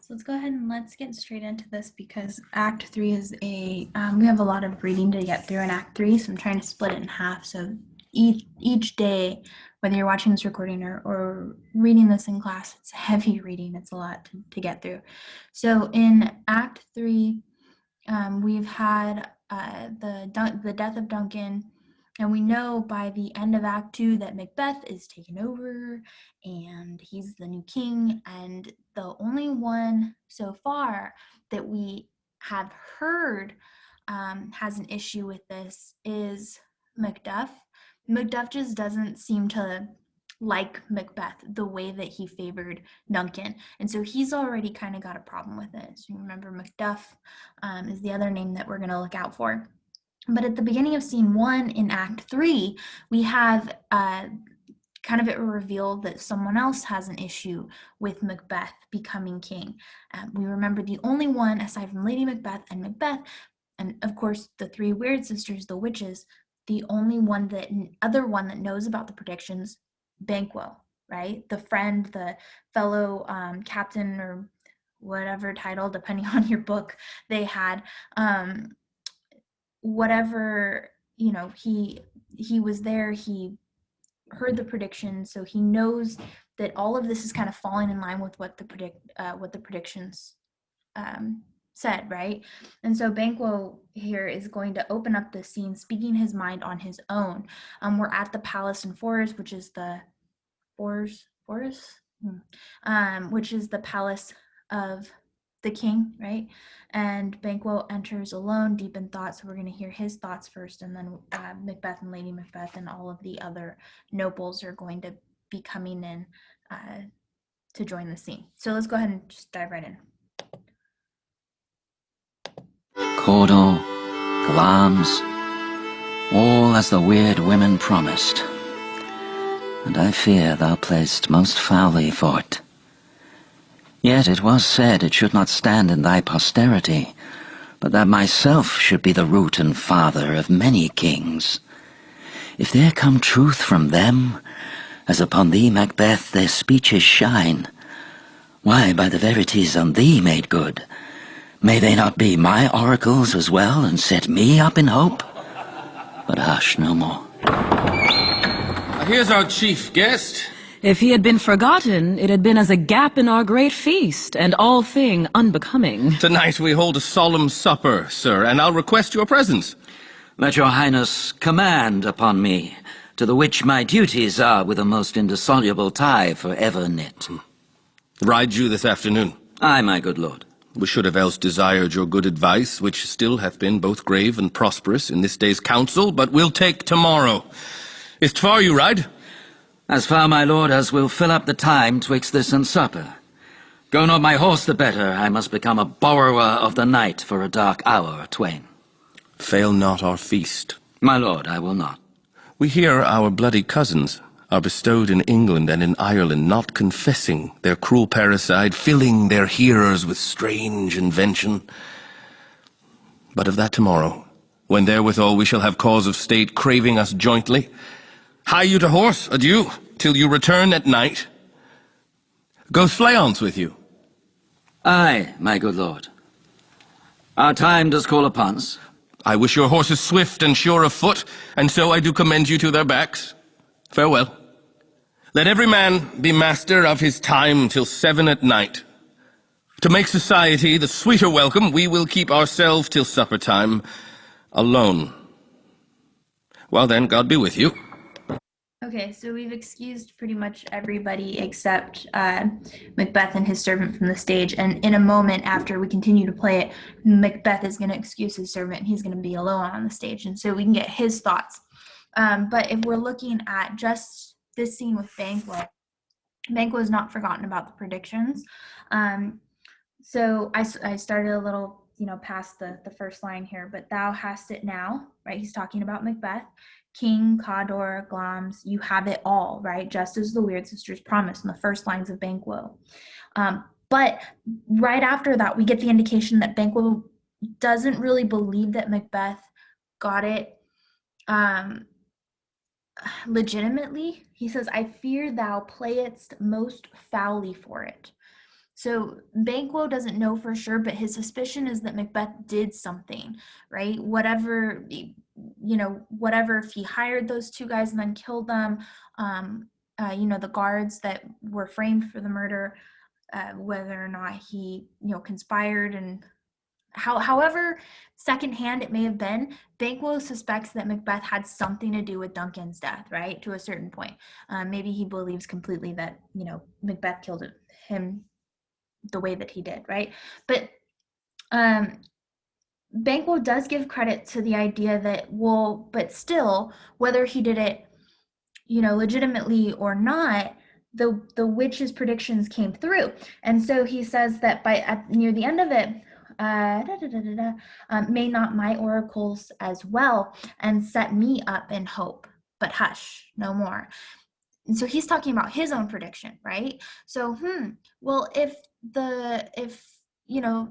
So let's go ahead and let's get straight into this because Act 3 is we have a lot of reading to get through in Act 3, so I'm trying to split it in half. So each day, whether you're watching this recording or reading this in class, it's heavy reading. It's a lot to get through. So in Act 3, we've had the death of Duncan, and we know by the end of Act 2 that Macbeth is taken over and he's the new king. And the only one so far that we have heard has an issue with this is Macduff. Macduff just doesn't seem to like Macbeth the way that he favored Duncan. And so he's already kind of got a problem with it. So remember, Macduff is the other name that we're going to look out for. But at the beginning of scene 1 in Act 3, we have kind of it revealed that someone else has an issue with Macbeth becoming king. We remember the only one, aside from Lady Macbeth, and of course the three weird sisters, the witches, the only other one that knows about the predictions, Banquo, right? The friend, the fellow captain, or whatever title, depending on your book they had. Whatever, he was there, he heard the predictions, so he knows that all of this is kind of falling in line with what the predictions said, right? And so Banquo here is going to open up the scene, speaking his mind on his own. We're at the palace and forest, which is the which is the palace of the king, right? And Banquo enters alone, deep in thought. So we're going to hear his thoughts first, and then Macbeth and Lady Macbeth and all of the other nobles are going to be coming in to join the scene. So let's go ahead and just dive right in. Cawdor, Glamis, all as the weird women promised. And I fear thou play'st most foully for't. Yet it was said it should not stand in thy posterity, but that myself should be the root and father of many kings. If there come truth from them, as upon thee, Macbeth, their speeches shine, why, by the verities on thee made good, may they not be my oracles as well, and set me up in hope? But hush, no more. Here's our chief guest. If he had been forgotten, it had been as a gap in our great feast, and all thing unbecoming. Tonight we hold a solemn supper, sir, and I'll request your presence. Let your highness command upon me, to the which my duties are with a most indissoluble tie for ever knit. Ride you this afternoon? Aye, my good lord. We should have else desired your good advice, which still hath been both grave and prosperous in this day's council, but we'll take tomorrow. Is't far you ride? As far, my lord, as will fill up the time twixt this and supper. Go not my horse the better, I must become a borrower of the night for a dark hour or twain. Fail not our feast. My lord, I will not. We hear our bloody cousins are bestowed in England and in Ireland, not confessing their cruel parricide, filling their hearers with strange invention. But of that tomorrow, when therewithal we shall have cause of state craving us jointly. Hie you to horse, adieu, till you return at night. Go Fleance with you. Aye, my good lord. Our time does call upon us. I wish your horses swift and sure of foot, and so I do commend you to their backs. Farewell. Let every man be master of his time till 7 at night. To make society the sweeter welcome, we will keep ourselves till supper time alone. Well then, God be with you. Okay, so we've excused pretty much everybody except Macbeth and his servant from the stage. And in a moment, after we continue to play it, Macbeth is going to excuse his servant and he's going to be alone on the stage. And so we can get his thoughts. But if we're looking at just this scene with Banquo, Banquo is not forgotten about the predictions. So I started a little, past the first line here, but thou hast it now, right? He's talking about Macbeth. King, Cawdor, Glamis, you have it all, right? Just as the Weird Sisters promised in the first lines of Banquo. But right after that, we get the indication that Banquo doesn't really believe that Macbeth got it legitimately. He says, I fear thou playest most foully for it. So Banquo doesn't know for sure, but his suspicion is that Macbeth did something, right? Whatever, whatever, if he hired those two guys and then killed them, the guards that were framed for the murder, whether or not he, conspired, and however secondhand it may have been, Banquo suspects that Macbeth had something to do with Duncan's death, right? To a certain point. Maybe he believes completely that, Macbeth killed him the way that he did, right? But Banquo does give credit to the idea that, well, but still, whether he did it, legitimately or not, the witch's predictions came through. And so he says that near the end of it, may not my oracles as well, and set me up in hope, but hush, no more. And so he's talking about his own prediction, right? So, well, if the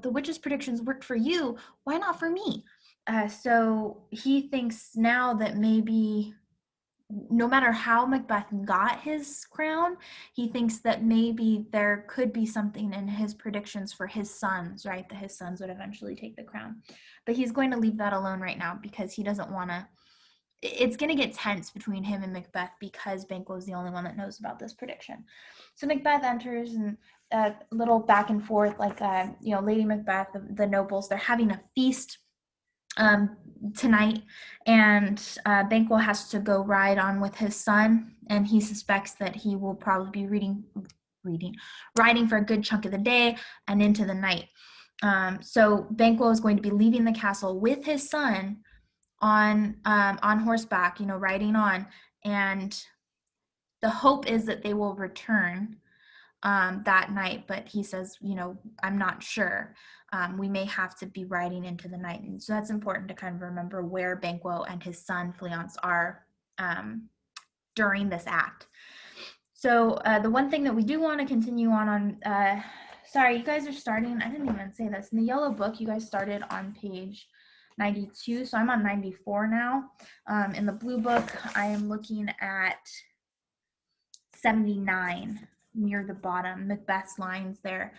witch's predictions worked for you, why not for me? So he thinks now that maybe no matter how Macbeth got his crown, he thinks that maybe there could be something in his predictions for his sons, right? That his sons would eventually take the crown. But he's going to leave that alone right now because he doesn't want to. It's going to get tense between him and Macbeth because Banquo is the only one that knows about this prediction. So Macbeth enters and a little back and forth, like, Lady Macbeth, the nobles, they're having a feast tonight, and Banquo has to go ride on with his son, and he suspects that he will probably be riding for a good chunk of the day and into the night. So Banquo is going to be leaving the castle with his son on horseback, riding on, and the hope is that they will return that night, but he says, I'm not sure. We may have to be riding into the night. And so that's important to kind of remember where Banquo and his son Fleance are during this act. So the one thing that we do want to continue on, sorry, you guys are starting, I didn't even say this, in the yellow book, you guys started on page 92, so I'm on 94 now. In the blue book, I am looking at 79 near the bottom, Macbeth's lines there.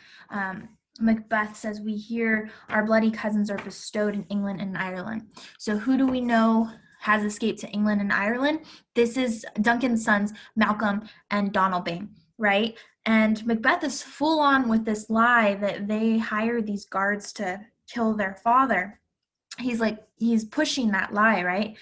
Macbeth says, we hear our bloody cousins are bestowed in England and Ireland. So who do we know has escaped to England and Ireland? This is Duncan's sons, Malcolm and Donalbain, right? And Macbeth is full on with this lie that they hired these guards to kill their father. He's pushing that lie, right?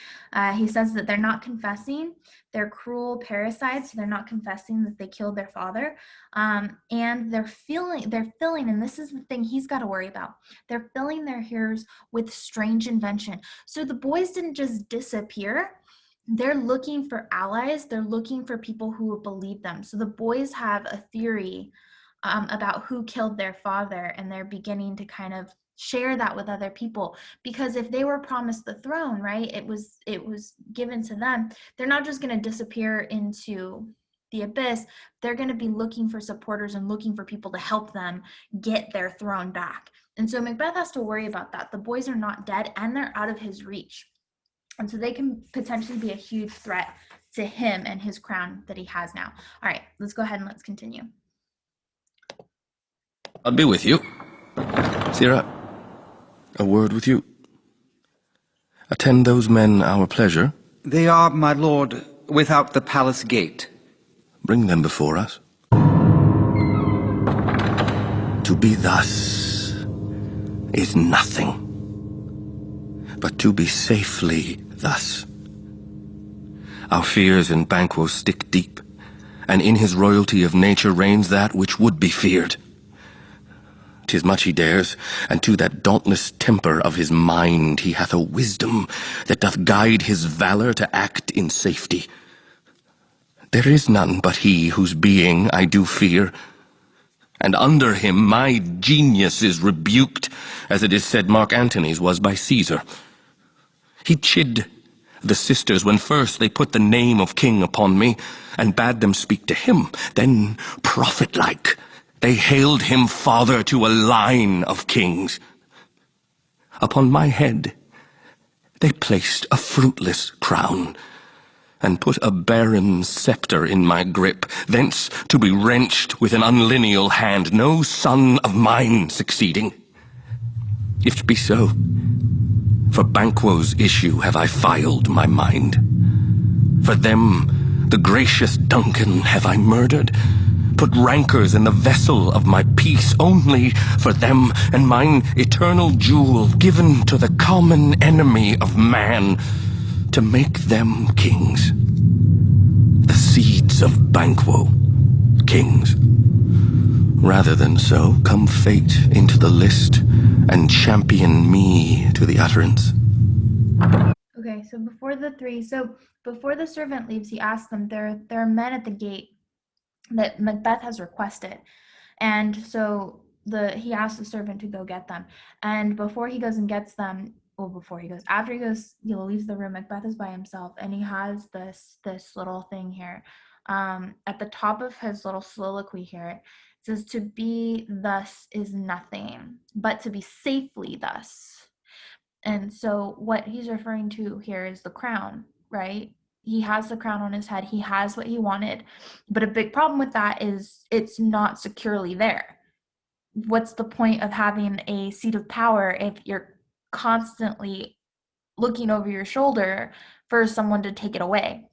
He says that they're not confessing. They're cruel parasites. They're not confessing that they killed their father. And they're filling, and this is the thing he's got to worry about. They're filling their hearers with strange invention. So the boys didn't just disappear. They're looking for allies. They're looking for people who will believe them. So the boys have a theory about who killed their father, and they're beginning to kind of share that with other people, because if they were promised the throne, right, it was given to them, they're not just going to disappear into the abyss. They're going to be looking for supporters and looking for people to help them get their throne back. And so Macbeth has to worry about that. The boys are not dead and they're out of his reach, and so they can potentially be a huge threat to him and his crown that he has now. All right, let's go ahead and let's continue. I'll be with you. Sirrah, a word with you. Attend those men our pleasure. They are, my lord, without the palace gate. Bring them before us. To be thus is nothing, but to be safely thus. Our fears in Banquo stick deep, and in his royalty of nature reigns that which would be feared. 'Tis much he dares, and to that dauntless temper of his mind he hath a wisdom that doth guide his valor to act in safety. There is none but he whose being I do fear, and under him my genius is rebuked, as it is said Mark Antony's was by Caesar. He chid the sisters when first they put the name of king upon me, and bade them speak to him. Then, prophet-like, they hailed him father to a line of kings. Upon my head they placed a fruitless crown, and put a barren sceptre in my grip, thence to be wrenched with an unlineal hand, no son of mine succeeding. If it be so, for Banquo's issue have I filed my mind. For them, the gracious Duncan, have I murdered, put rancors in the vessel of my peace, only for them and mine eternal jewel given to the common enemy of man, to make them kings. The seeds of Banquo, kings. Rather than so, come fate into the list and champion me to the utterance. Okay, so before the servant leaves, he asks them, there are men at the gate that Macbeth has requested. And so he asks the servant to go get them. And before he goes and gets them, after he goes, he leaves the room, Macbeth is by himself, and he has this little thing here. At the top of his little soliloquy here, it says, to be thus is nothing, but to be safely thus. And so what he's referring to here is the crown, right? He has the crown on his head. He has what he wanted. But a big problem with that is it's not securely there. What's the point of having a seat of power if you're constantly looking over your shoulder for someone to take it away?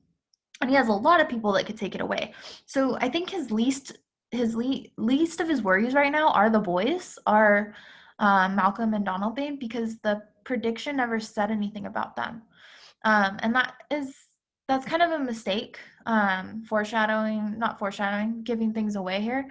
And he has a lot of people that could take it away. So I think his least of his worries right now are the boys, are Malcolm and Donalbain, because the prediction never said anything about them. And that's kind of a mistake, not foreshadowing, giving things away here,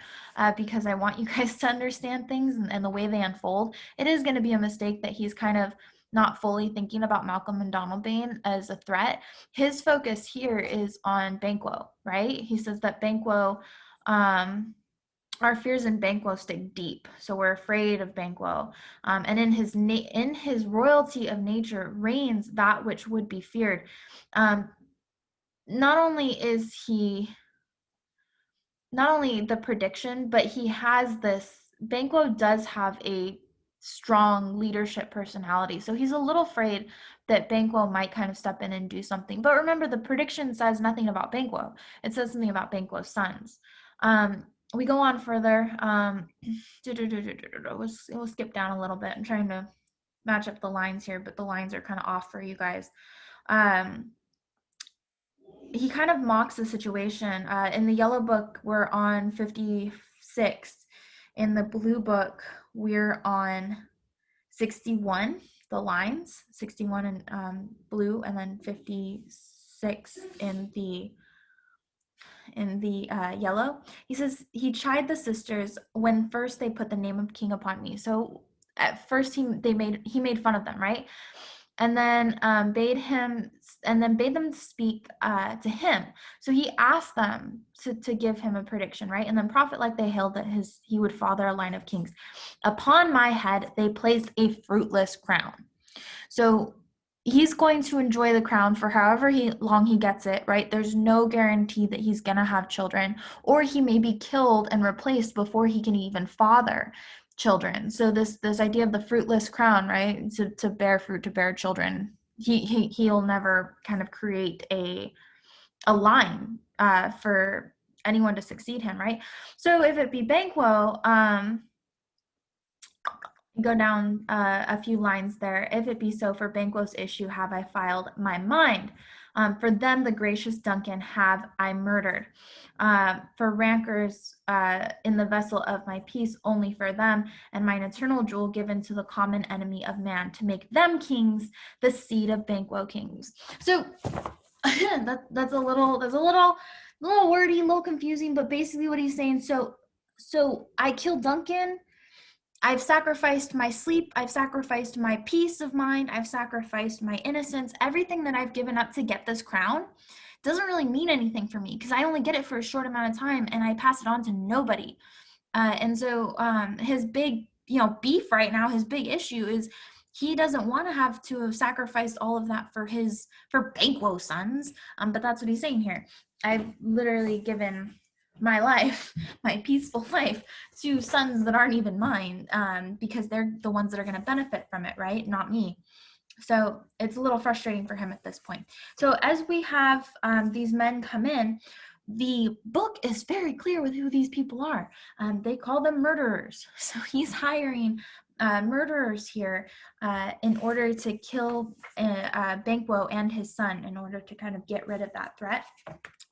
because I want you guys to understand things and the way they unfold. It is going to be a mistake that he's kind of not fully thinking about Malcolm and Donalbain as a threat. His focus here is on Banquo, right? He says that Banquo, our fears in Banquo stick deep, so we're afraid of Banquo. And in his royalty of nature reigns that which would be feared. Not only the prediction, but he has this. Banquo does have a strong leadership personality, so he's a little afraid that Banquo might kind of step in and do something. But remember, the prediction says nothing about Banquo. It says something about Banquo's sons. We go on further. We'll skip down a little bit. I'm trying to match up the lines here, but the lines are kind of off for you guys. He kind of mocks the situation. In the yellow book, we're on 56. In the blue book, we're on 61, the lines, 61 in blue, and then 56 in the yellow. He says, he chid the sisters when first they put the name of king upon me. So at first he made fun of them, right? And then bade them speak to him. So he asked them to give him a prediction, right? And then prophet like they hailed that he would father a line of kings. Upon my head they placed a fruitless crown. So he's going to enjoy the crown for however long he gets it, right? There's no guarantee that he's gonna have children, or he may be killed and replaced before he can even father children. So this idea of the fruitless crown, right? To bear fruit, to bear children. He'll never kind of create a line for anyone to succeed him, right? So if it be Banquo, go down a few lines there. If it be so, for Banquo's issue have I filed my mind. For them, the gracious Duncan, have I murdered. For rancors in the vessel of my peace, only for them, and mine eternal jewel given to the common enemy of man, to make them kings, the seed of Banquo kings. So that's a little wordy, a little confusing, but basically what he's saying. So I killed Duncan. I've sacrificed my sleep, I've sacrificed my peace of mind, I've sacrificed my innocence. Everything that I've given up to get this crown doesn't really mean anything for me, because I only get it for a short amount of time and I pass it on to nobody. And so his big beef right now, his big issue is he doesn't want to have sacrificed all of that for Banquo's sons. But that's what he's saying here. I've literally given my life, my peaceful life, to sons that aren't even mine, because they're the ones that are going to benefit from it, right? Not me. So it's a little frustrating for him at this point. So as we have these men come in, the book is very clear with who these people are. They call them murderers. So he's hiring murderers here in order to kill Banquo and his son in order to kind of get rid of that threat.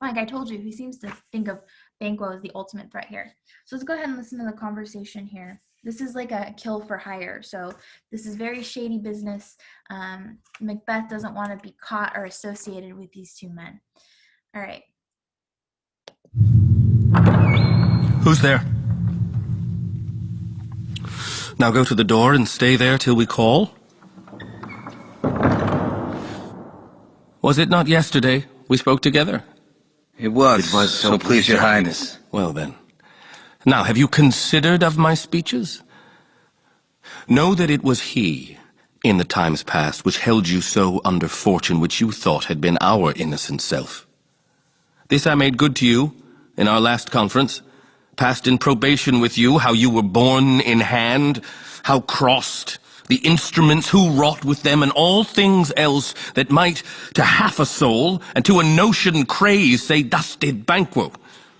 Like I told you, he seems to think of Banquo as the ultimate threat here. So let's go ahead and listen to the conversation here. This is like a kill for hire. So this is very shady business. Macbeth doesn't want to be caught or associated with these two men. All right. Who's there? Now go to the door and stay there till we call. Was it not yesterday we spoke together? It was, so please your highness. Well then. Now, have you considered of my speeches? Know that it was he, in the times past, which held you so under fortune which you thought had been our innocent self. This I made good to you in our last conference, passed in probation with you, how you were borne in hand, how crossed, the instruments who wrought with them, and all things else that might to half a soul, and to a notion craze, say, thus did Banquo.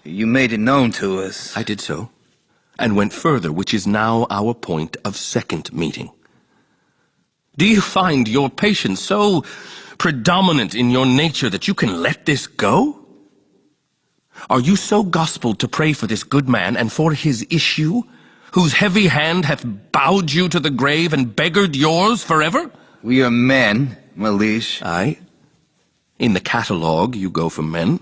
You made it known to us. I did so, and went further, which is now our point of second meeting. Do you find your patience so predominant in your nature that you can let this go? Are you so gospelled to pray for this good man and for his issue, whose heavy hand hath bowed you to the grave and beggared yours forever? We are men, my liege. Aye. In the catalogue you go for men.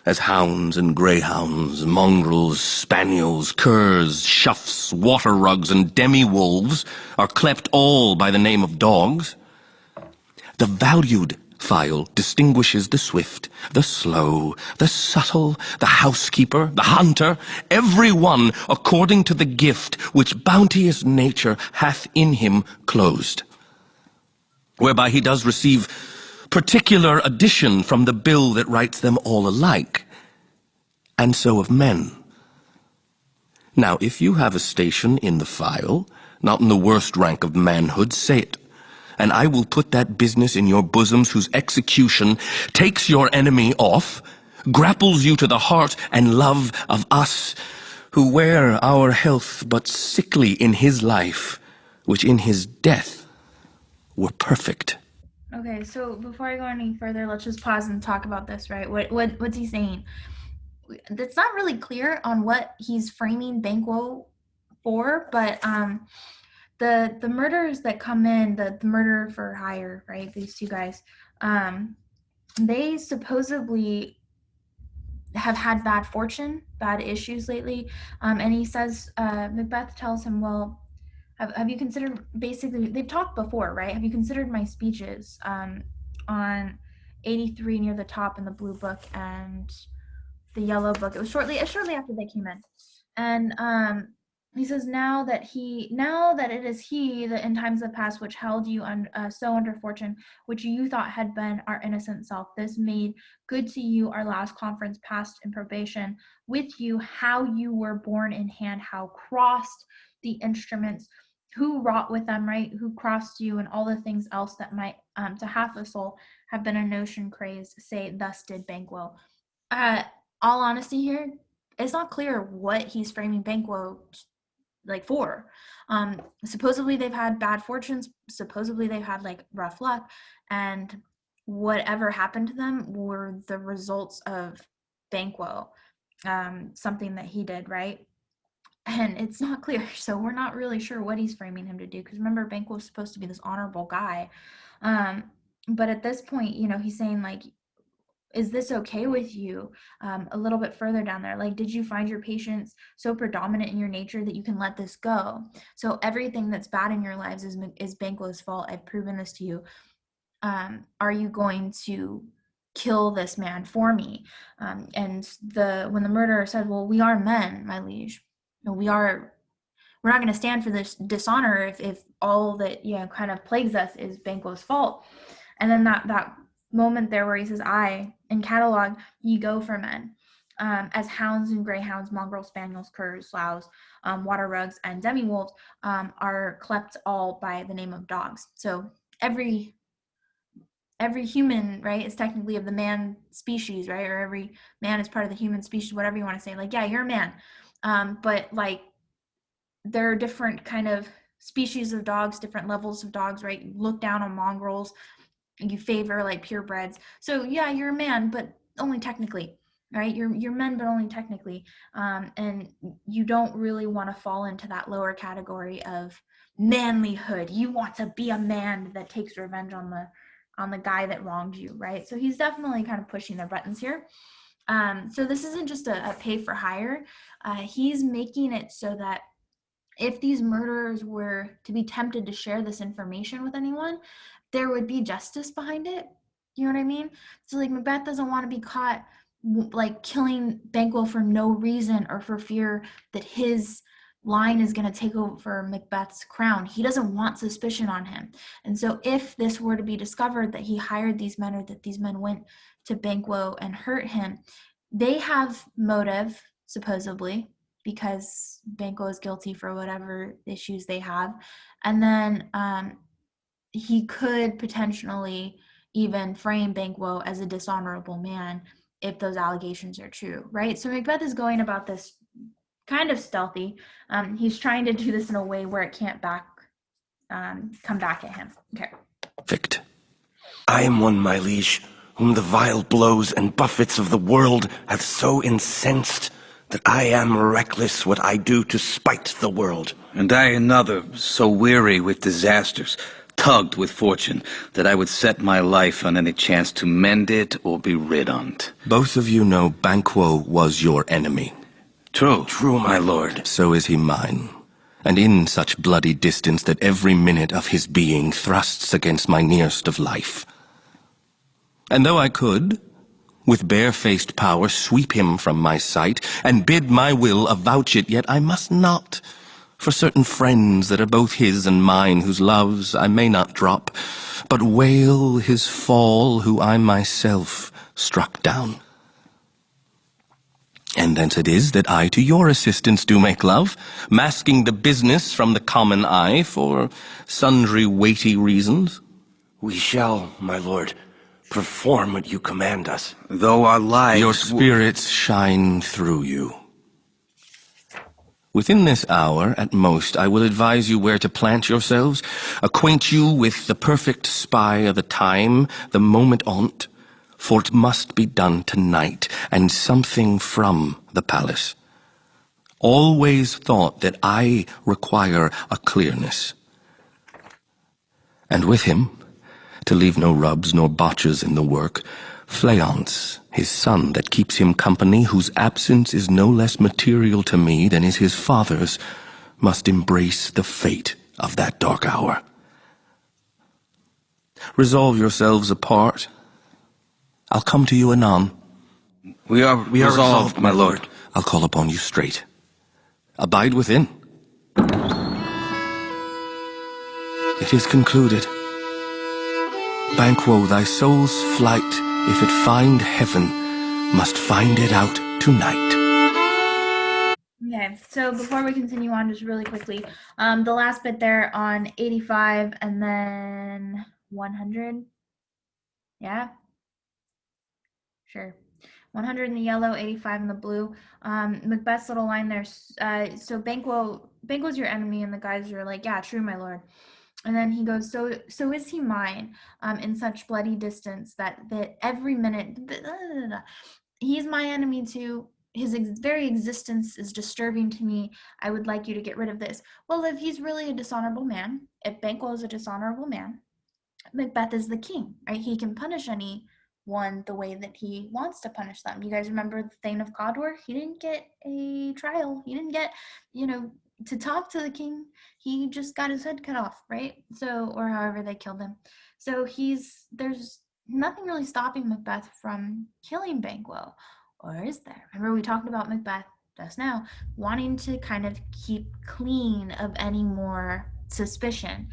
As hounds and greyhounds, mongrels, spaniels, curs, shuffs, water-rugs, and demi-wolves are clept all by the name of dogs. The valued file distinguishes the swift, the slow, the subtle, the housekeeper, the hunter, every one according to the gift which bounteous nature hath in him closed, whereby he does receive particular addition from the bill that writes them all alike, and so of men. Now, if you have a station in the file, not in the worst rank of manhood, say it, and I will put that business in your bosoms whose execution takes your enemy off, grapples you to the heart and love of us, who wear our health but sickly in his life, which in his death were perfect. Okay, so before I go any further, let's just pause and talk about this, right? What's he saying? It's not really clear on what he's framing Banquo for, but the murderers that come in, the murder for hire, right? These two guys, they supposedly have had bad fortune, bad issues lately. And he says, Macbeth tells him, well, have you considered, basically, they've talked before, right? Have you considered my speeches on 83 near the top in the blue book and the yellow book? It was shortly after they came in. And he says, now that it is he that in times of past which held you so under fortune, which you thought had been our innocent self, this made good to you our last conference passed in probation with you, how you were borne in hand, how crossed the instruments, who wrought with them, right? Who crossed you, and all the things else that might to half a soul have been a notion crazed, say, thus did Banquo. All honesty here, it's not clear what he's framing Banquo like for. Supposedly they've had bad fortunes, supposedly they've had like rough luck, and whatever happened to them were the results of Banquo, something that he did, right? And it's not clear, so we're not really sure what he's framing him to do, because remember, Banquo was supposed to be this honorable guy. But at this point, he's saying like, is this okay with you? A little bit further down there, like, did you find your patience so predominant in your nature that you can let this go? So everything that's bad in your lives is Banquo's fault. I've proven this to you. Are you going to kill this man for me? And when the murderer said, well, we are men, my liege. We're not going to stand for this dishonor if all that kind of plagues us is Banquo's fault. And then that moment there where he says, I, in catalog, ye go for men, as hounds and greyhounds, mongrels, spaniels, curs, sloughs, water rugs, and demi-wolves are clept all by the name of dogs. So every human, right, is technically of the man species, right? Or every man is part of the human species, whatever you want to say. Like, yeah, you're a man. But like there are different kind of species of dogs, different levels of dogs, right? You look down on mongrels, you favor like purebreds. So yeah, you're a man, but only technically, right? You're men, but only technically. And you don't really want to fall into that lower category of manlyhood. You want to be a man that takes revenge on the guy that wronged you, right? So he's definitely kind of pushing their buttons here. So this isn't just a pay for hire. He's making it so that if these murderers were to be tempted to share this information with anyone, there would be justice behind it. You know what I mean? So like Macbeth doesn't want to be caught like killing Banquo for no reason or for fear that his line is going to take over Macbeth's crown. He doesn't want suspicion on him. And so if this were to be discovered that he hired these men or that these men went to Banquo and hurt him, they have motive, supposedly, because Banquo is guilty for whatever issues they have. And then he could potentially even frame Banquo as a dishonorable man if those allegations are true, right? So Macbeth is going about this kind of stealthy. He's trying to do this in a way where it can't come back at him. Okay. Perfect. I am one, my liege, whom the vile blows and buffets of the world hath so incensed that I am reckless what I do to spite the world. And I another, so weary with disasters, tugged with fortune, that I would set my life on any chance to mend it or be rid on't. Both of you know Banquo was your enemy. True. True, my lord. So is he mine. And in such bloody distance that every minute of his being thrusts against my nearest of life. And though I could, with barefaced power, sweep him from my sight, and bid my will avouch it, yet I must not, for certain friends that are both his and mine, whose loves I may not drop, but wail his fall, who I myself struck down. And thence it is that I to your assistance do make love, masking the business from the common eye for sundry weighty reasons. We shall, my lord, perform what you command us. Though our lives... Your spirits shine through you. Within this hour, at most, I will advise you where to plant yourselves, acquaint you with the perfect spy of the time, the moment on't, for it must be done tonight, and something from the palace. Always thought that I require a clearness. And with him, to leave no rubs nor botches in the work, Fleance, his son that keeps him company, whose absence is no less material to me than is his father's, must embrace the fate of that dark hour. Resolve yourselves apart. I'll come to you anon. We are resolved, my lord. I'll call upon you straight. Abide within. It is concluded. Banquo, thy soul's flight, if it find heaven, must find it out tonight. Okay, so before we continue on, just really quickly, the last bit there on 85 and then 100. Yeah? Sure. 100 in the yellow, 85 in the blue. Macbeth's little line there. So Banquo's your enemy, and the guys are like, yeah, true, my lord. And then he goes, so is he mine, in such bloody distance that every minute, he's my enemy too. His very existence is disturbing to me. I would like you to get rid of this. Well, if he's really a dishonorable man, if Banquo is a dishonorable man, Macbeth is the king, right? He can punish anyone the way that he wants to punish them. You guys remember the Thane of Cawdor? He didn't get a trial. He didn't get, to talk to the king. He just got his head cut off, right? So, or however they killed him. So there's nothing really stopping Macbeth from killing Banquo, or is there? Remember we talked about Macbeth just now, wanting to kind of keep clean of any more suspicion.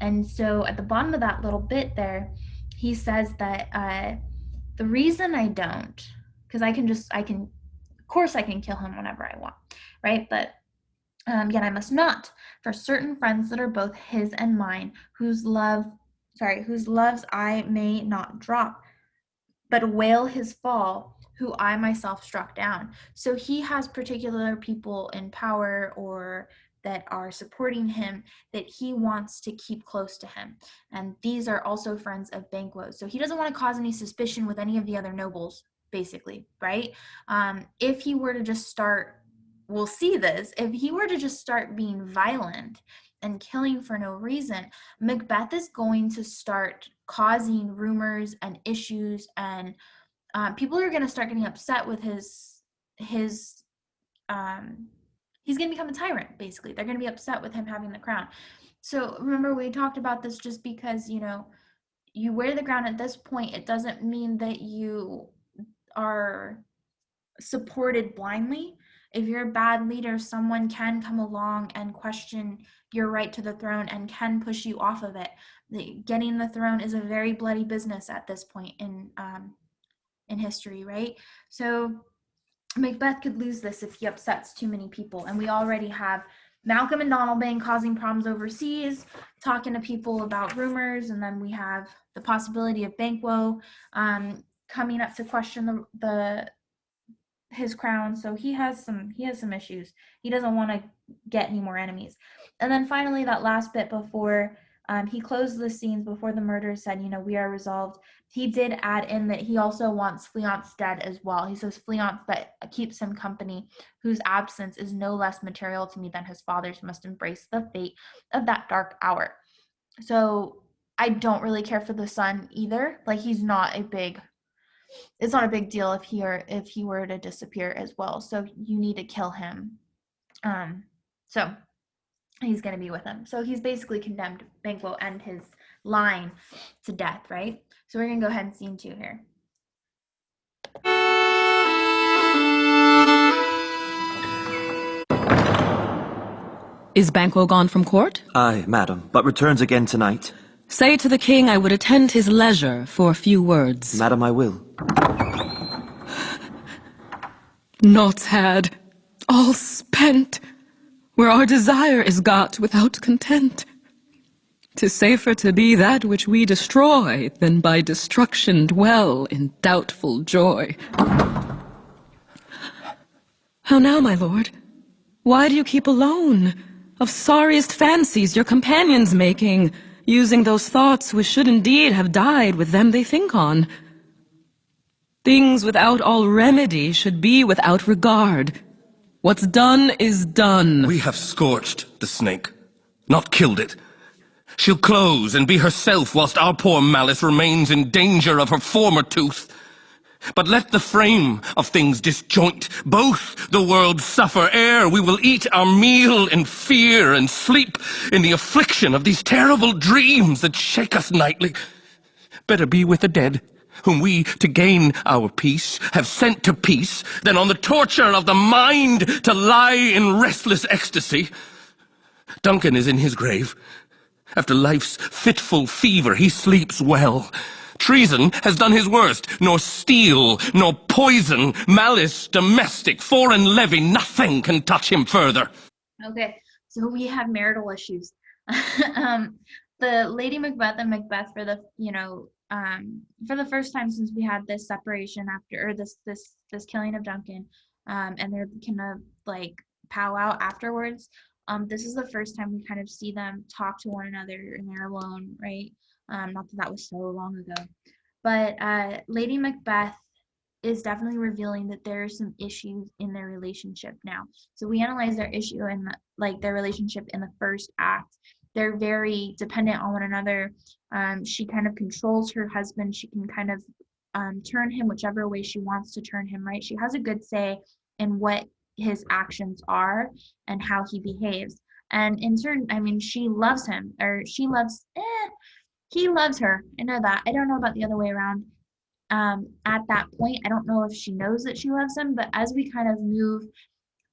And so at the bottom of that little bit there, he says that the reason I don't, because of course I can kill him whenever I want, right? But yet I must not, for certain friends that are both his and mine, whose love whose loves I may not drop, but wail his fall, who I myself struck down. So he has particular people in power or that are supporting him that he wants to keep close to him. And these are also friends of Banquo. So he doesn't want to cause any suspicion with any of the other nobles, basically, right? If he were to just start, we'll see this, if he were to just start being violent and killing for no reason, Macbeth is going to start causing rumors and issues, and people are going to start getting upset with his he's going to become a tyrant. Basically, they're going to be upset with him having the crown. So remember, we talked about this. Just because you wear the crown at this point, it doesn't mean that you are supported blindly. If you're a bad leader, someone can come along and question your right to the throne and can push you off of it. Getting the throne is a very bloody business at this point in history, right? So Macbeth could lose this if he upsets too many people, and we already have Malcolm and Donalbain causing problems overseas, talking to people about rumors, and then we have the possibility of Banquo coming up to question the his crown. So he has some issues. He doesn't want to get any more enemies. And then finally, that last bit before he closed the scenes, before the murder, said, we are resolved. He did add in that he also wants Fleance dead as well. He says, Fleance that keeps him company, whose absence is no less material to me than his father's, must embrace the fate of that dark hour. So I don't really care for the son either. Like, he's not a big it's not a big deal if he were to disappear as well. So you need to kill him. So he's going to be with him. So he's basically condemned Banquo and his line to death, right? So we're going to go ahead and scene 2 here. Is Banquo gone from court? Aye, madam, but returns again tonight. Say to the king I would attend his leisure for a few words. Madam, I will. Naught's had, all spent, where our desire is got without content. 'Tis safer to be that which we destroy than by destruction dwell in doubtful joy. How now, my lord? Why do you keep alone? Of sorriest fancies your companions making, using those thoughts which should indeed have died with them they think on. Things without all remedy should be without regard. What's done is done. We have scorched the snake, not killed it. She'll close and be herself whilst our poor Malice remains in danger of her former tooth. But let the frame of things disjoint, both the worlds suffer ere we will eat our meal in fear and sleep in the affliction of these terrible dreams that shake us nightly. Better be with the dead, whom we, to gain our peace, have sent to peace, than on the torture of the mind to lie in restless ecstasy. Duncan is in his grave. After life's fitful fever, he sleeps well. Treason has done his worst, nor steel, nor poison, malice, domestic, foreign levy, nothing can touch him further. Okay, so we have marital issues. The Lady Macbeth and Macbeth for the first time since we had this separation after, or this killing of Duncan, and they're gonna like powwow afterwards. This is the first time we kind of see them talk to one another and they're alone, right? Not that was so long ago. But Lady Macbeth is definitely revealing that there are some issues in their relationship now. So we analyze their issue in their relationship in the first act. They're very dependent on one another. She kind of controls her husband. She can kind of turn him whichever way she wants to turn him, right? She has a good say in what his actions are and how he behaves. And in turn, I mean, she loves him, or he loves her. I know that. I don't know about the other way around. At that point, I don't know if she knows that she loves him, but as we kind of move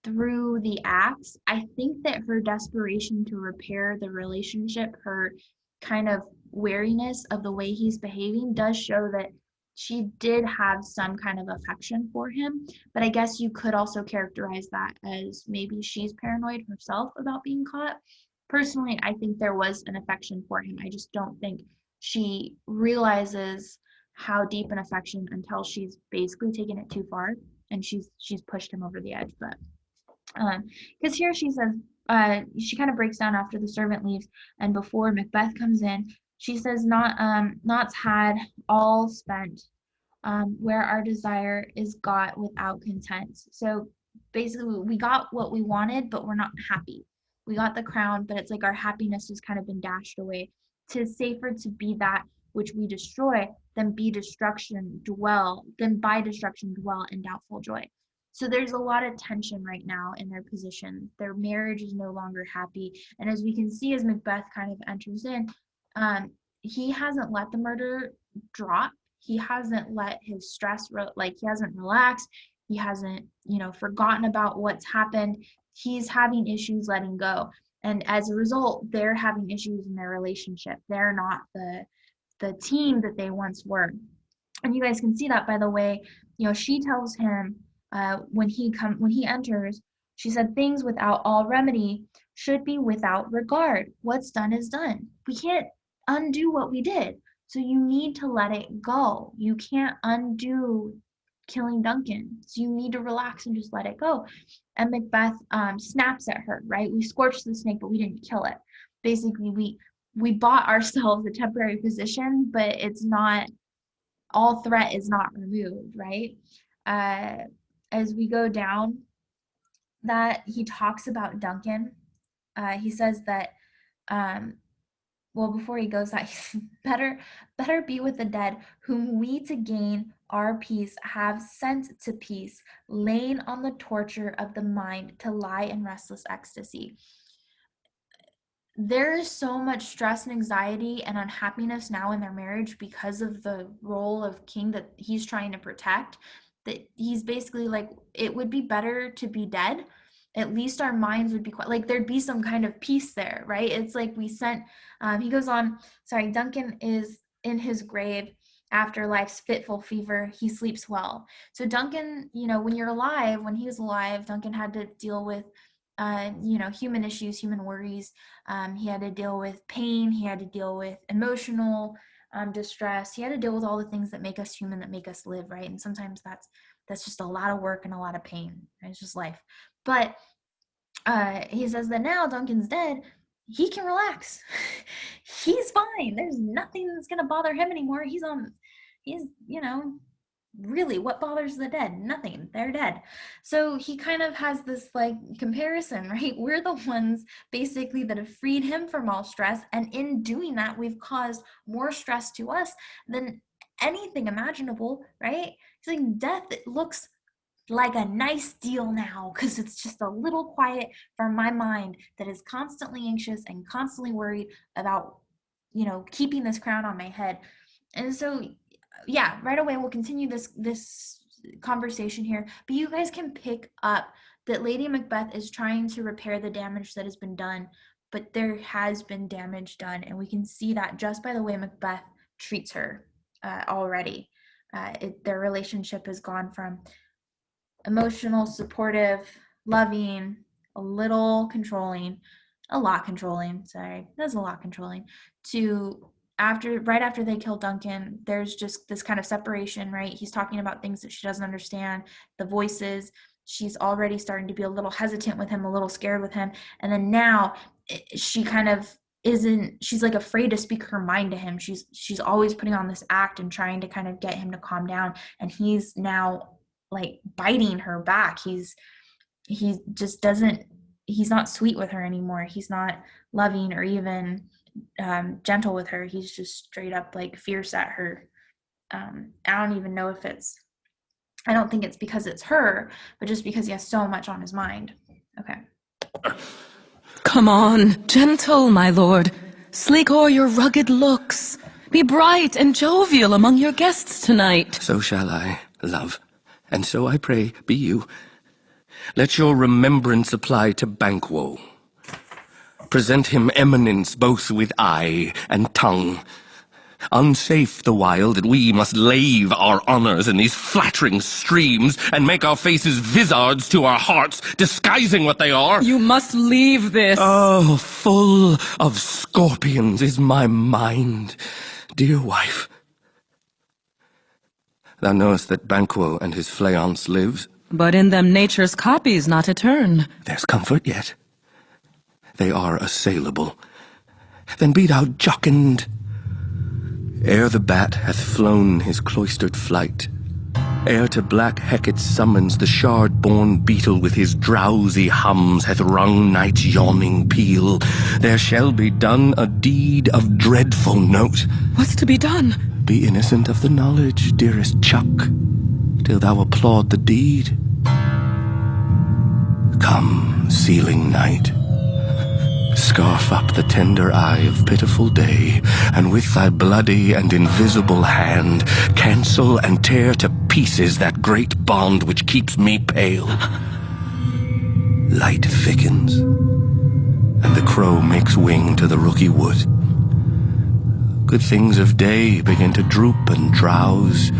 through the acts, I think that her desperation to repair the relationship, her kind of wariness of the way he's behaving, does show that she did have some kind of affection for him. But I guess you could also characterize that as maybe she's paranoid herself about being caught. Personally, I think there was an affection for him. I just don't think she realizes how deep an affection until she's basically taken it too far and she's pushed him over the edge. But because here she says, she kind of breaks down after the servant leaves and before Macbeth comes in. She says, "Naught's had, all spent, where our desire is got without content." So basically, we got what we wanted, but we're not happy. We got the crown, but it's like our happiness has kind of been dashed away. Tis safer to be that which we destroy than by destruction dwell in doubtful joy. So there's a lot of tension right now in their position. Their marriage is no longer happy. And as we can see, as Macbeth kind of enters in, he hasn't let the murder drop. He hasn't let his stress, he hasn't relaxed. He hasn't, forgotten about what's happened. He's having issues letting go. And as a result, they're having issues in their relationship. They're not the team that they once were. And you guys can see that by the way, she tells him when he enters, she said, "Things without all remedy should be without regard. What's done is done. We can't undo what we did. So you need to let it go. You can't undo killing Duncan. So you need to relax and just let it go." And Macbeth snaps at her, right? We scorched the snake, but we didn't kill it. Basically, we bought ourselves a temporary position, but it's not, all threat is not removed, right? As we go down, that he talks about Duncan. He says that, well, before he goes that, he's better be with the dead, whom we to gain our peace have sent to peace, lain on the torture of the mind to lie in restless ecstasy. There is so much stress and anxiety and unhappiness now in their marriage because of the role of king that he's trying to protect, that he's basically like, it would be better to be dead. At least our minds would be quite, like there'd be some kind of peace there, right? It's like we sent, he goes on, sorry, Duncan is in his grave after life's fitful fever, he sleeps well. So Duncan, when you're alive, when he was alive, Duncan had to deal with human issues, human worries. He had to deal with pain. He had to deal with emotional distress. He had to deal with all the things that make us human, that make us live, right? And sometimes that's just a lot of work and a lot of pain. Right? It's just life. But he says that now Duncan's dead, he can relax. He's fine. There's nothing that's gonna bother him anymore. He's really, what bothers the dead? Nothing. They're dead. So he kind of has this like comparison, right? We're the ones basically that have freed him from all stress, and in doing that, we've caused more stress to us than anything imaginable, right? It's like death, it looks like a nice deal now because it's just a little quiet for my mind that is constantly anxious and constantly worried about keeping this crown on my head. And so yeah, right away we'll continue this conversation here, but you guys can pick up that Lady Macbeth is trying to repair the damage that has been done, but there has been damage done, and we can see that just by the way Macbeth treats her already. Their relationship has gone from emotional, supportive, loving, a little controlling, a lot controlling, sorry, that's a lot controlling, to right after they kill Duncan, there's just this kind of separation, right? He's talking about things that she doesn't understand, the voices. She's already starting to be a little hesitant with him, a little scared with him. And then now she kind of she's like afraid to speak her mind to him. She's always putting on this act and trying to kind of get him to calm down. And he's now like biting her back. He just doesn't, he's not sweet with her anymore. He's not loving or even gentle with her. He's just straight up like fierce at her. I don't even know if I don't think it's because it's her, but just because he has so much on his mind. Okay. Come on, gentle, my lord. Sleek o'er your rugged looks. Be bright and jovial among your guests tonight. So shall I, love, and so I pray be you. Let your remembrance apply to Banquo. Present him eminence both with eye and tongue. Unsafe the while that we must lave our honours in these flattering streams, and make our faces vizards to our hearts, disguising what they are. You must leave this. Oh, full of scorpions is my mind, dear wife. Thou knowest that Banquo and his fleance lives. But in them nature's copies not etern. There's comfort yet. They are assailable. Then be thou jocund. Ere the bat hath flown his cloistered flight, ere to black Hecate's summons the shard-born beetle with his drowsy hums hath rung night's yawning peal, there shall be done a deed of dreadful note. What's to be done? Be innocent of the knowledge, dearest Chuck, till thou applaud the deed. Come, sealing night, scarf up the tender eye of pitiful day, and with thy bloody and invisible hand cancel and tear to pieces that great bond which keeps me pale. Light thickens, and the crow makes wing to the rooky wood. Good things of day begin to droop and drowse,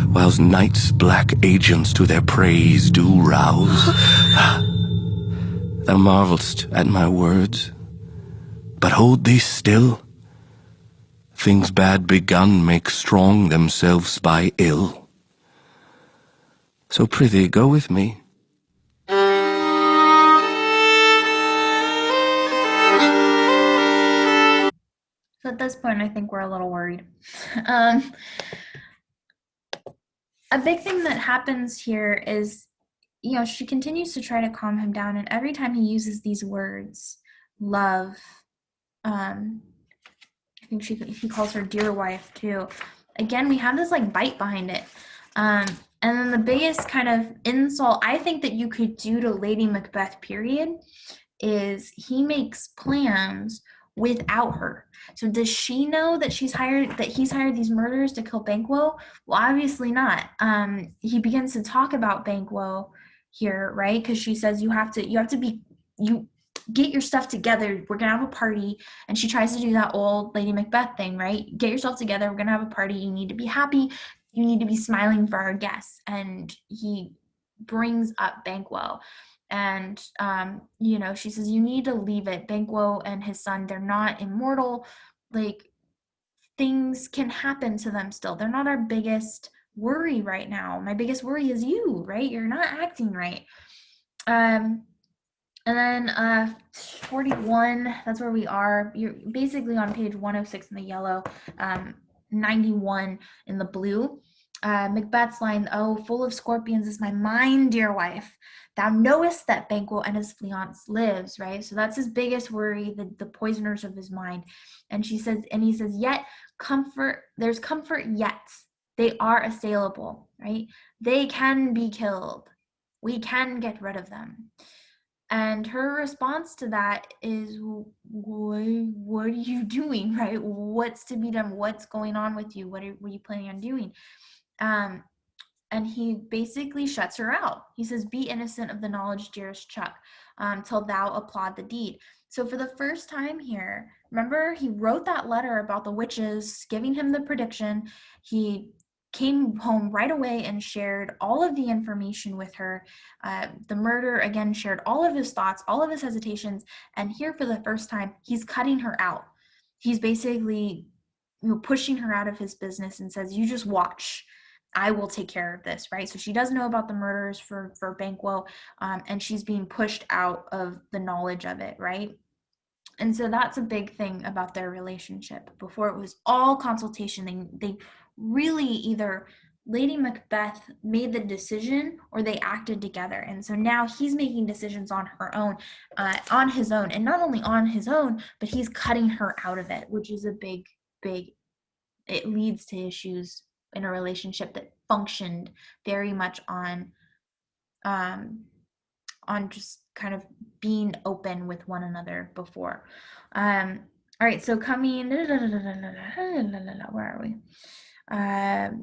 whilst night's black agents to their praise do rouse. Thou marvelst at my words, but hold thee still. Things bad begun make strong themselves by ill. So prithee, go with me. So at this point, I think we're a little worried. Um, a big thing that happens here is, she continues to try to calm him down, and every time he uses these words, love, I think he calls her dear wife too. Again, we have this like bite behind it. And then the biggest kind of insult I think that you could do to Lady Macbeth, period, is he makes plans without her. So does she know that he's hired these murderers to kill Banquo? Well, obviously not. He begins to talk about Banquo here, right? Because she says you get your stuff together. We're gonna have a party, and she tries to do that old Lady Macbeth thing, right? Get yourself together. We're gonna have a party. You need to be happy. You need to be smiling for our guests. And he brings up Banquo. And she says you need to leave it. Banquo and his son, they're not immortal. Like, things can happen to them still. They're not our biggest worry right now. My biggest worry is you, right? You're not acting right. And then 41, that's where we are. You're basically on page 106 in the yellow, 91 in the blue. Macbeth's line, oh, full of scorpions is my mind, dear wife. Thou knowest that Banquo and his fleance lives, right? So that's his biggest worry, the poisoners of his mind. And he says, yet there's comfort yet. They are assailable, right? They can be killed. We can get rid of them. And her response to that is, what are you doing, right? What's to be done? What's going on with you? What are you planning on doing? And he basically shuts her out. He says, be innocent of the knowledge, dearest Chuck, till thou applaud the deed. So for the first time here, remember, he wrote that letter about the witches, giving him the prediction. He came home right away and shared all of the information with her. The murderer, again, shared all of his thoughts, all of his hesitations. And here for the first time, he's cutting her out. He's basically pushing her out of his business and says, you just watch. I will take care of this, right? So she does know about the murders for Banquo, and she's being pushed out of the knowledge of it, right? And so that's a big thing about their relationship. Before, it was all consultation. They really either Lady Macbeth made the decision or they acted together. And so now he's making decisions on his own, and not only on his own, but he's cutting her out of it, which is a big, it leads to issues in a relationship that functioned very much on just kind of being open with one another before. All right, so coming, where are we?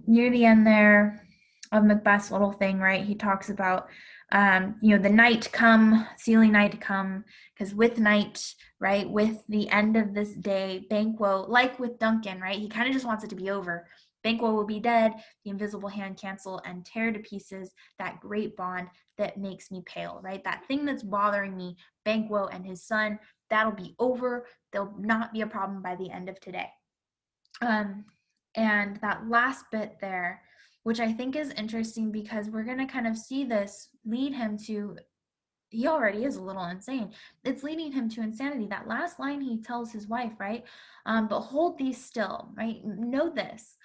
Near the end there of Macbeth's little thing, right? He talks about the night come, sealing night come, because with night, right, with the end of this day, Banquo, like with Duncan, right, he kind of just wants it to be over. Banquo will be dead, the invisible hand cancel, and tear to pieces that great bond that makes me pale, right? That thing that's bothering me, Banquo and his son, that'll be over. There'll not be a problem by the end of today. And that last bit there, which I think is interesting because we're going to kind of see this lead him to, he already is a little insane. It's leading him to insanity. That last line he tells his wife, right? But hold these still, right? Know this.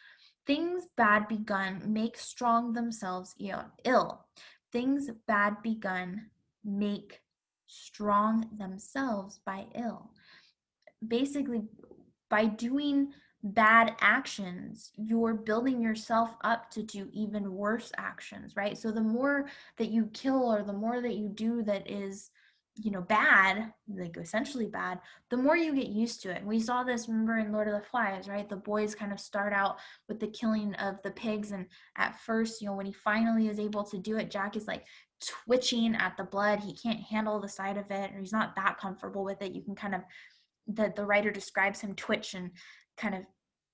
Things bad begun make strong themselves ill. Things bad begun make strong themselves by ill. Basically, by doing bad actions, you're building yourself up to do even worse actions, right? So the more that you kill or the more that you do that is, bad, like essentially bad, the more you get used to it. We saw this, remember, in Lord of the Flies, right? The boys kind of start out with the killing of the pigs, and at first, when he finally is able to do it, Jack is like twitching at the blood. He can't handle the sight of it, or he's not that comfortable with it. You can kind of, the writer describes him twitch and kind of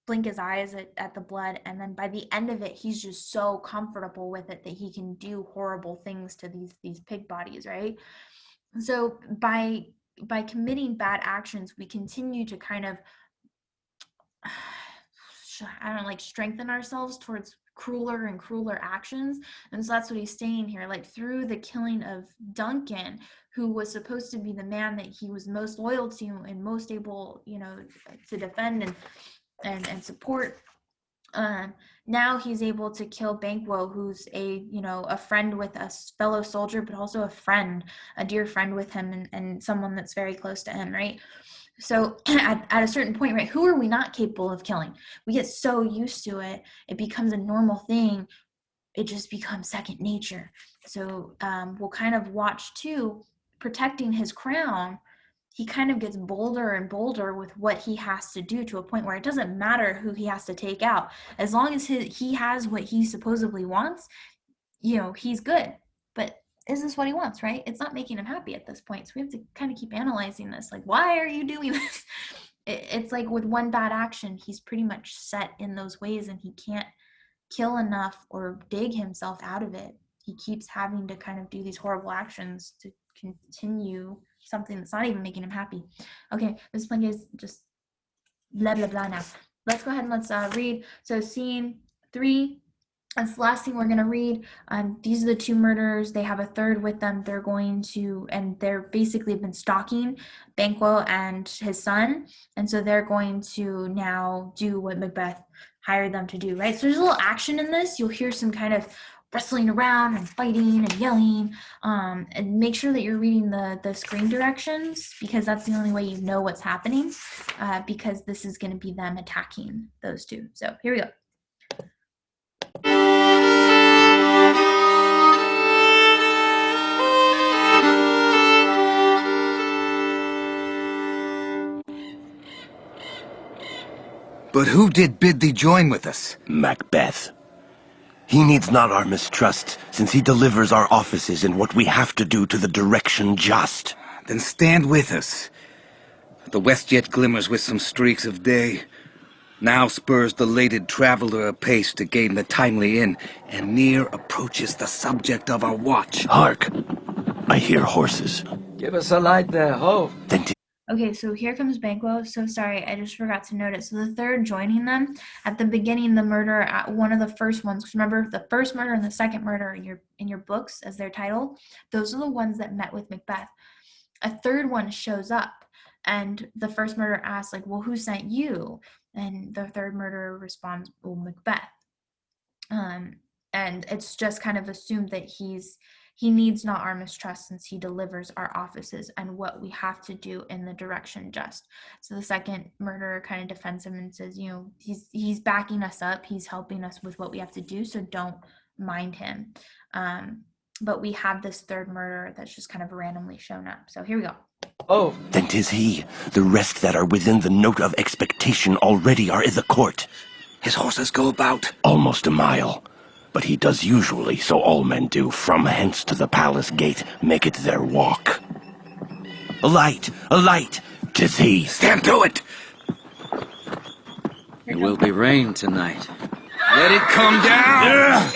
blink his eyes at the blood, and then by the end of it he's just so comfortable with it that he can do horrible things to these pig bodies, right? So by committing bad actions, we continue to kind of strengthen ourselves towards crueler and crueler actions. And so that's what he's saying here, like through the killing of Duncan, who was supposed to be the man that he was most loyal to and most able, to defend and support. Now he's able to kill Banquo, who's a friend with a fellow soldier, but also a dear friend with him, and someone that's very close to him, right? So at a certain point, right, who are we not capable of killing? We get so used to it, it becomes a normal thing. It just becomes second nature. So we'll kind of watch too, protecting his crown. He kind of gets bolder and bolder with what he has to do, to a point where it doesn't matter who he has to take out. As long as he has what he supposedly wants, he's good. But is this what he wants, right? It's not making him happy at this point. So we have to kind of keep analyzing this. Like, why are you doing this? It's like with one bad action, he's pretty much set in those ways, and he can't kill enough or dig himself out of it. He keeps having to kind of do these horrible actions to continue something that's not even making him happy. Okay, this one is just blah, blah, blah now. Let's go ahead and let's read. So scene 3, that's the last thing we're going to read. These are the 2 murderers. They have a third with them. They're going to, and they're basically been stalking Banquo and his son. And so they're going to now do what Macbeth hired them to do, right? So there's a little action in this. You'll hear some kind of wrestling around and fighting and yelling. And make sure that you're reading the screen directions, because that's the only way you know what's happening, because this is going to be them attacking those 2. So here we go. But who did bid thee join with us? Macbeth. He needs not our mistrust, since he delivers our offices in what we have to do to the direction just. Then stand with us. The west yet glimmers with some streaks of day. Now spurs the lated traveler apace to gain the timely inn, and near approaches the subject of our watch. Hark! I hear horses. Give us a light there, ho. Then Okay, so here comes Banquo. So sorry, I just forgot to note it. So the third joining them at the beginning, the murder at one of the first ones. Because remember, the first murder and the second murder in your books as they're titled, those are the ones that met with Macbeth. A third one shows up, and the first murderer asks, like, well, who sent you? And the third murderer responds, well, Macbeth. And it's just kind of assumed that he needs not our mistrust, since he delivers our offices and what we have to do in the direction just. So the second murderer kind of defends him and says, he's backing us up. He's helping us with what we have to do. So don't mind him. But we have this third murderer that's just kind of randomly shown up. So here we go. Oh, then 'tis he. The rest that are within the note of expectation already are i' the court. His horses go about almost a mile. But he does usually, so all men do, from hence to the palace gate, make it their walk. A light! A light! 'Tis he! Stand to it! It will be rain tonight. Let it come down!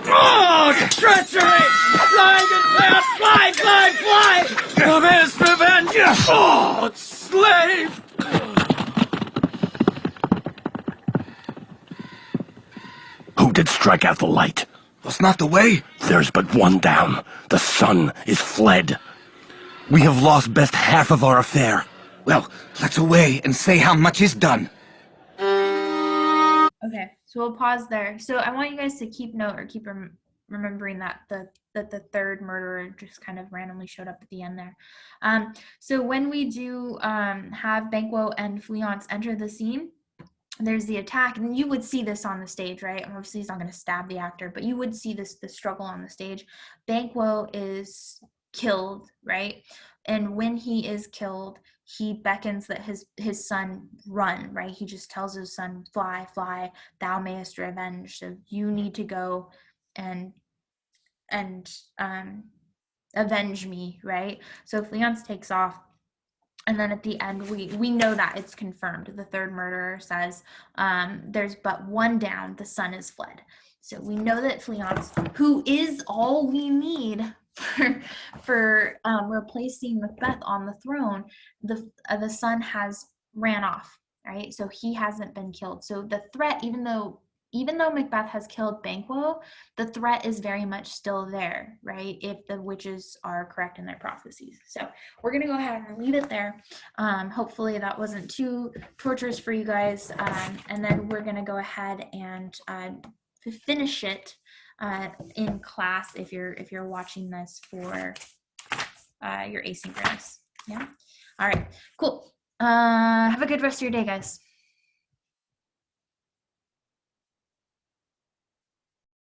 Oh, treachery! Flying and fast! Fly, fly, fly! Of his revenge! Oh, slave! Who did strike out the light? Was not the way? There's but one down. The sun is fled. We have lost best half of our affair. Well, let's away and say how much is done. Okay, so we'll pause there. So I want you guys to keep note or keep remembering that the third murderer just kind of randomly showed up at the end there. So when we do have Banquo and Fleance enter the scene, there's the attack, and you would see this on the stage, right? Obviously, he's not going to stab the actor, but you would see the struggle on the stage. Banquo is killed, right? And when he is killed, he beckons that his son run, right? He just tells his son, fly, fly, thou mayest revenge. So you need to go and avenge me, right? So Fleance takes off. And then at the end, we know that it's confirmed. The third murderer says, there's but one down, the son is fled. So we know that Fleance, who is all we need for replacing Macbeth on the throne, the son has ran off, right? So he hasn't been killed. So the threat, even though Macbeth has killed Banquo, the threat is very much still there, right? If the witches are correct in their prophecies. So we're gonna go ahead and leave it there. Hopefully that wasn't too torturous for you guys. And then we're gonna go ahead and finish it in class if you're watching this for your asynchronous. Yeah. All right. Cool. Have a good rest of your day, guys.